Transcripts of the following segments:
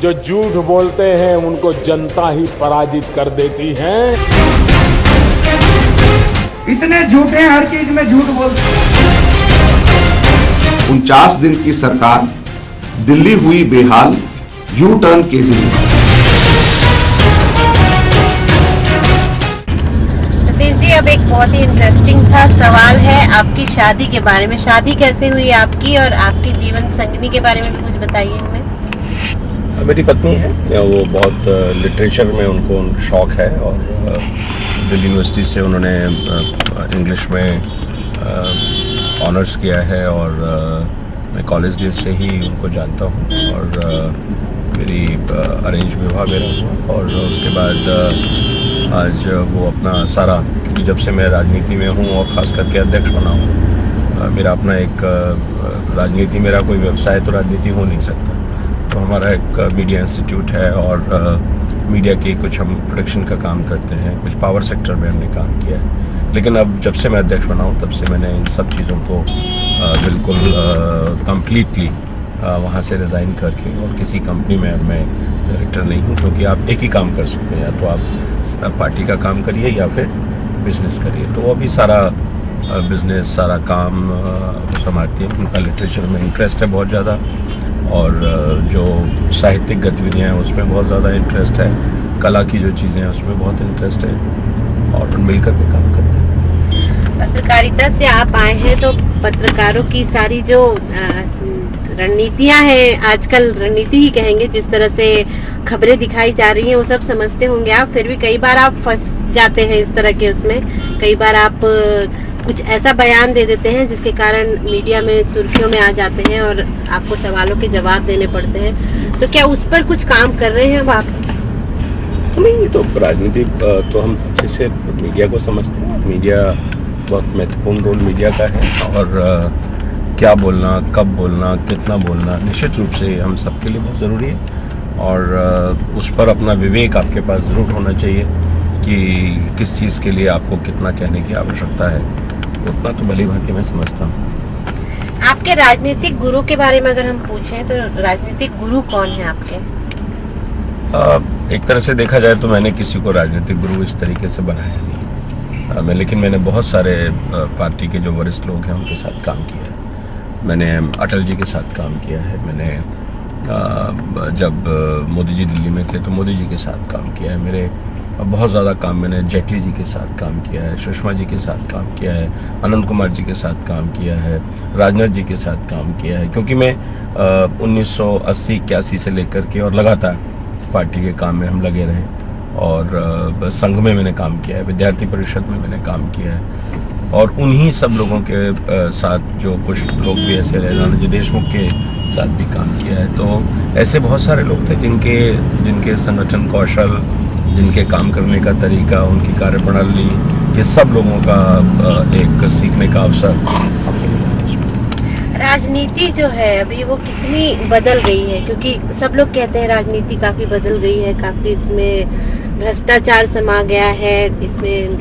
जो झूठ बोलते हैं उनको जनता ही पराजित कर देती है। इतने झूठे हैं, हर चीज में झूठ बोलते हैं। 49 दिन की सरकार, दिल्ली हुई बेहाल, यू टर्न केजरीवाल। सतीश जी, अब एक बहुत ही इंटरेस्टिंग था सवाल है आपकी शादी के बारे में। शादी कैसे हुई आपकी, और आपकी जीवन संगनी के बारे में भी कुछ बताइए हमें। मेरी पत्नी है, वो बहुत लिटरेचर में उनको शौक है और दिल्ली यूनिवर्सिटी से उन्होंने इंग्लिश में ऑनर्स किया है और मैं कॉलेज डेज से ही उनको जानता हूँ और मेरी अरेंज विवाह मेरा हुआ और उसके बाद आज वो अपना सारा, क्योंकि जब से मैं राजनीति में हूँ और ख़ास करके अध्यक्ष बना हूँ, मेरा अपना एक राजनीति, मेरा कोई व्यवसाय तो राजनीति हो नहीं सकता। तो हमारा एक मीडिया इंस्टीट्यूट है और मीडिया के कुछ हम प्रोडक्शन का काम करते हैं, कुछ पावर सेक्टर में हमने काम किया है। लेकिन अब जब से मैं अध्यक्ष बना हूँ तब से मैंने इन सब चीज़ों को बिल्कुल कम्प्लीटली वहाँ से रिज़ाइन करके, और किसी कंपनी में अब मैं डायरेक्टर नहीं हूँ, क्योंकि आप एक ही काम कर सकते हैं, या तो आप पार्टी का काम करिए या फिर बिज़नेस करिए। तो अभी सारा बिज़नेस, सारा काम संभालती है। उनका लिटरेचर में इंटरेस्ट है बहुत ज़्यादा, और जो साहित्यिक गतिविधियाँ हैं उसमें बहुत ज़्यादा इंटरेस्ट है, कला की जो चीज़ें हैं उसमें बहुत इंटरेस्ट है, और मिलकर के काम करते हैं। पत्रकारिता से आप आए हैं, तो पत्रकारों की सारी जो रणनीतियाँ हैं, आजकल रणनीति ही कहेंगे, जिस तरह से खबरें दिखाई जा रही हैं वो सब समझते होंगे आप, फिर भी कई बार आप फंस जाते हैं इस तरह के उसमें। कई बार आप कुछ ऐसा बयान दे देते हैं जिसके कारण मीडिया में सुर्खियों में आ जाते हैं और आपको सवालों के जवाब देने पड़ते हैं। तो क्या उस पर कुछ काम कर रहे हैं अब आप? नहीं, तो राजनीति तो हम अच्छे से मीडिया को समझते हैं। मीडिया बहुत महत्वपूर्ण रोल मीडिया का है, और क्या बोलना, कब बोलना, कितना बोलना निश्चित रूप से हम सबके लिए बहुत ज़रूरी है, और उस पर अपना विवेक आपके पास ज़रूर होना चाहिए कि किस चीज़ के लिए आपको कितना कहने की आवश्यकता है। उतना तो भली भांति मैं समझता हूँ। आपके राजनीतिक गुरु के बारे में अगर हम पूछें तो राजनीतिक गुरु कौन है आपके? एक तरह से देखा जाए तो मैंने किसी को राजनीतिक गुरु इस तरीके से बनाया नहीं, लेकिन मैंने बहुत सारे पार्टी के जो वरिष्ठ लोग हैं उनके साथ काम किया है। मैंने अटल जी के साथ काम किया है, मैंने जब मोदी जी दिल्ली में थे तो मोदी जी के साथ काम किया है। मेरे बहुत ज़्यादा काम मैंने जेटली जी के साथ काम किया है, सुषमा जी के साथ काम किया है, अनंत कुमार जी के साथ काम किया है, राजनाथ जी के साथ काम किया है, क्योंकि मैं 1980-81 से लेकर के और लगातार पार्टी के काम में हम लगे रहे, और संघ में मैंने काम किया है, विद्यार्थी परिषद में मैंने काम किया है, और उन्हीं सब लोगों के साथ जो कुछ लोग भी ऐसे रहे, नानाजी देशमुख के साथ भी काम किया है। तो ऐसे बहुत सारे लोग थे जिनके संगठन कौशल, जिनके काम करने का तरीका, उनकी कार्यप्रणाली, ये सब लोगों का एक सीखने का अवसर। राजनीति जो है अभी वो कितनी बदल गई है, क्योंकि सब लोग कहते हैं राजनीति काफ़ी बदल गई है, काफ़ी इसमें भ्रष्टाचार समा गया है, इसमें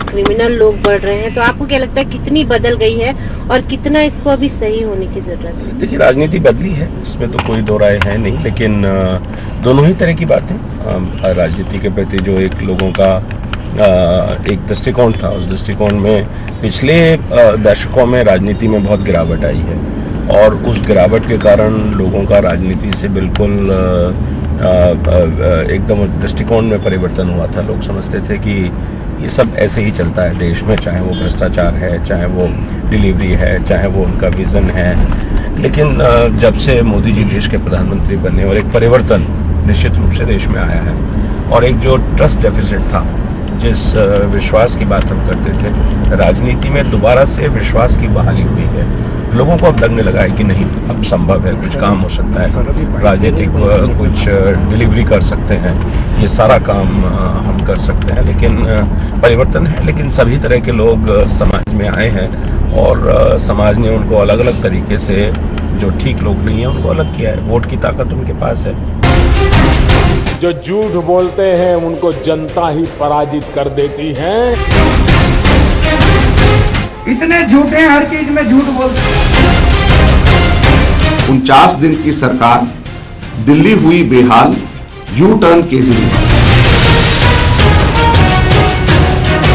क्रिमिनल लोग बढ़ रहे हैं। तो आपको क्या लगता है कितनी बदल गई है और कितना इसको अभी सही होने की ज़रूरत है? देखिए, राजनीति बदली है, इसमें तो कोई दो राय है नहीं, लेकिन दोनों ही तरह की बातें। राजनीति के प्रति जो एक लोगों का एक दृष्टिकोण था, उस दृष्टिकोण में पिछले दशकों में राजनीति में बहुत गिरावट आई है, और उस गिरावट के कारण लोगों का राजनीति से बिल्कुल एकदम दृष्टिकोण में परिवर्तन हुआ था। लोग समझते थे कि ये सब ऐसे ही चलता है देश में, चाहे वो भ्रष्टाचार है, चाहे वो डिलीवरी है, चाहे वो उनका विज़न है। लेकिन जब से मोदी जी देश के प्रधानमंत्री बने और एक परिवर्तन निश्चित रूप से देश में आया है, और एक जो ट्रस्ट डेफिसिट था, जिस विश्वास की बात हम करते थे, राजनीति में दोबारा से विश्वास की बहाली हुई है। लोगों को अब लगने लगा है कि नहीं, अब संभव है, कुछ काम हो सकता है, राजनीतिक कुछ डिलीवरी कर सकते हैं, ये सारा काम हम कर सकते हैं। लेकिन परिवर्तन है, लेकिन सभी तरह के लोग समाज में आए हैं, और समाज ने उनको अलग अलग तरीके से, जो ठीक लोग नहीं हैं उनको अलग किया है। वोट की ताकत उनके पास है। जो झूठ बोलते हैं उनको जनता ही पराजित कर देती है। इतने झूठे हैं, हर चीज में झूठ बोलते हैं। 49 दिन की सरकार, दिल्ली हुई बेहाल, यू टर्न केजरीवाल।